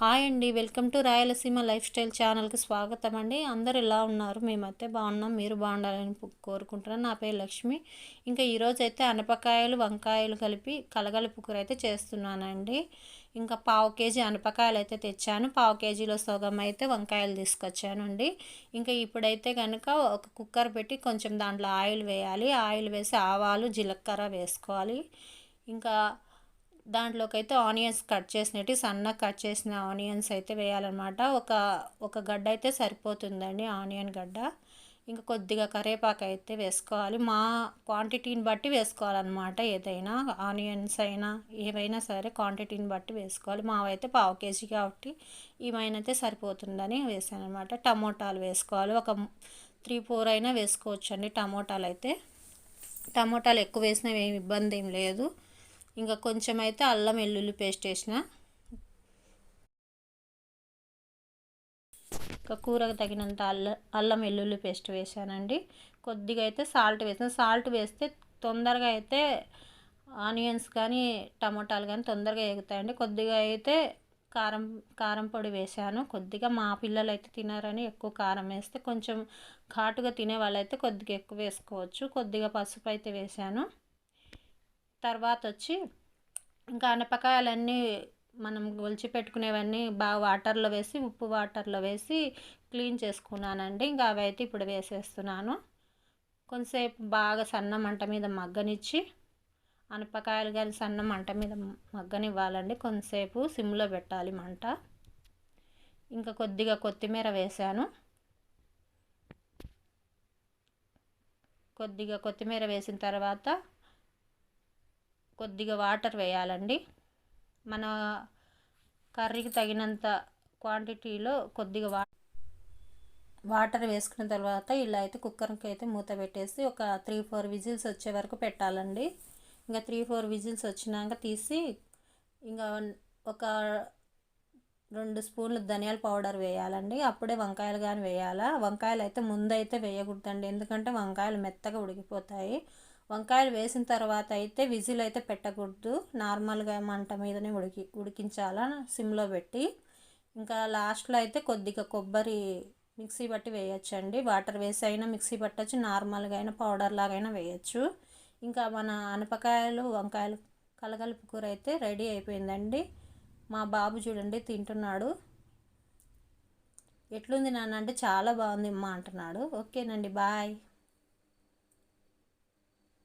Hi అండి, welcome to Rayalaseema life style ఛానల్కి స్వాగతం అండి. అందరు ఎలా ఉన్నారు? మేమైతే బాగున్నాం, మీరు బాగుండాలని కోరుకుంటున్నాను. నా పేరు లక్ష్మి. ఇంకా ఈరోజు అయితే అనపకాయలు వంకాయలు కలిపి కలగలుపు కూర అయితే చేస్తున్నానండి. ఇంకా పావు కేజీ అనపకాయలు అయితే తెచ్చాను, పావు కేజీలో సగం అయితే వంకాయలు తీసుకొచ్చానండి. ఇంకా ఇప్పుడైతే కనుక ఒక కుక్కర్ పెట్టి కొంచెం దాంట్లో ఆయిల్ వేయాలి. ఆయిల్ వేసి ఆవాలు జీలకర్ర వేసుకోవాలి. ఇంకా దాంట్లోకి అయితే ఆనియన్స్ కట్ చేసినట్టు సన్నగా కట్ చేసిన ఆనియన్స్ అయితే వేయాలన్నమాట. ఒక గడ్డ అయితే సరిపోతుందండి, ఆనియన్ గడ్డ. ఇంకా కొద్దిగా కరివేపాకు అయితే వేసుకోవాలి. మా క్వాంటిటీని బట్టి వేసుకోవాలన్నమాట. ఏదైనా ఆనియన్స్ అయినా ఏవైనా సరే క్వాంటిటీని బట్టి వేసుకోవాలి. మావైతే పావు కేజీ కాబట్టి ఏమైనా సరిపోతుందని వేసాను అనమాట. టమోటాలు వేసుకోవాలి. ఒక 3-4 అయినా వేసుకోవచ్చు అండి టమోటాలు అయితే. టమోటాలు ఎక్కువ వేసినా ఏమి ఇబ్బంది ఏం లేదు. ఇంకా కొంచెం అయితే అల్లం వెల్లుల్లి పేస్ట్ వేసిన. ఇంకా కూరకు తగినంత అల్లం వెల్లుల్లి పేస్ట్ వేసానండి. కొద్దిగా అయితే సాల్ట్ వేసాను. సాల్ట్ వేస్తే తొందరగా అయితే ఆనియన్స్ కానీ టమోటాలు కానీ తొందరగా ఎగుతాయండి. కొద్దిగా అయితే కారం పొడి వేసాను. కొద్దిగా మా పిల్లలు అయితే తినారని ఎక్కువ కారం వేస్తే, కొంచెం ఘాటుగా తినే వాళ్ళైతే కొద్దిగా ఎక్కువ వేసుకోవచ్చు. కొద్దిగా పసుపు అయితే వేసాను. తర్వాత వచ్చి ఇంకా అనపకాయలన్నీ మనం ఒలిచి పెట్టుకునేవన్నీ బాగా వాటర్లో వేసి, ఉప్పు వాటర్లో వేసి క్లీన్ చేసుకున్నానండి. ఇంకా అవి అయితే ఇప్పుడు వేసేస్తున్నాను. కొంతసేపు బాగా సన్న మంట మీద మగ్గనిచ్చి, అనపకాయలు కానీ సన్న మంట మీద మగ్గనివ్వాలండి. కొంతసేపు సిమ్లో పెట్టాలి మంట. ఇంకా కొద్దిగా కొత్తిమీర వేసాను. కొద్దిగా కొత్తిమీర వేసిన తర్వాత కొద్దిగా వాటర్ వేయాలండి. మన కర్రీకి తగినంత క్వాంటిటీలో కొద్దిగా వాటర్ వేసుకున్న తర్వాత ఇలా అయితే కుక్కర్కి అయితే మూత పెట్టేసి ఒక 3-4 విజిల్స్ వచ్చే వరకు పెట్టాలండి. ఇంకా 3-4 విజిల్స్ వచ్చినాక తీసి ఇంకా ఒక 2 స్పూన్లు ధనియాల పౌడర్ వేయాలండి. అప్పుడే వంకాయలు కానీ వేయాలా. వంకాయలు అయితే ముందైతే వేయకూడదండి, ఎందుకంటే వంకాయలు మెత్తగా ఉడికిపోతాయి. వంకాయలు వేసిన తర్వాత అయితే విజిల్ అయితే పెట్టకూడదు, నార్మల్గా మంట మీదనే ఉడికించాలా సిమ్లో పెట్టి. ఇంకా లాస్ట్లో అయితే కొద్దిగా కొబ్బరి మిక్సీ బట్టి వేయచ్చండి. వాటర్ వేసి అయినా మిక్సీ పట్టచ్చు, నార్మల్గా అయినా పౌడర్ లాగైనా వేయచ్చు. ఇంకా మన అనపకాయలు వంకాయలు కలగలుపు కూర అయితే రెడీ అయిపోయిందండి. మా బాబు చూడండి తింటున్నాడు. ఎట్లుంది నాన్న అంటే చాలా బాగుంది అమ్మ అంటున్నాడు. ఓకేనండి, బాయ్.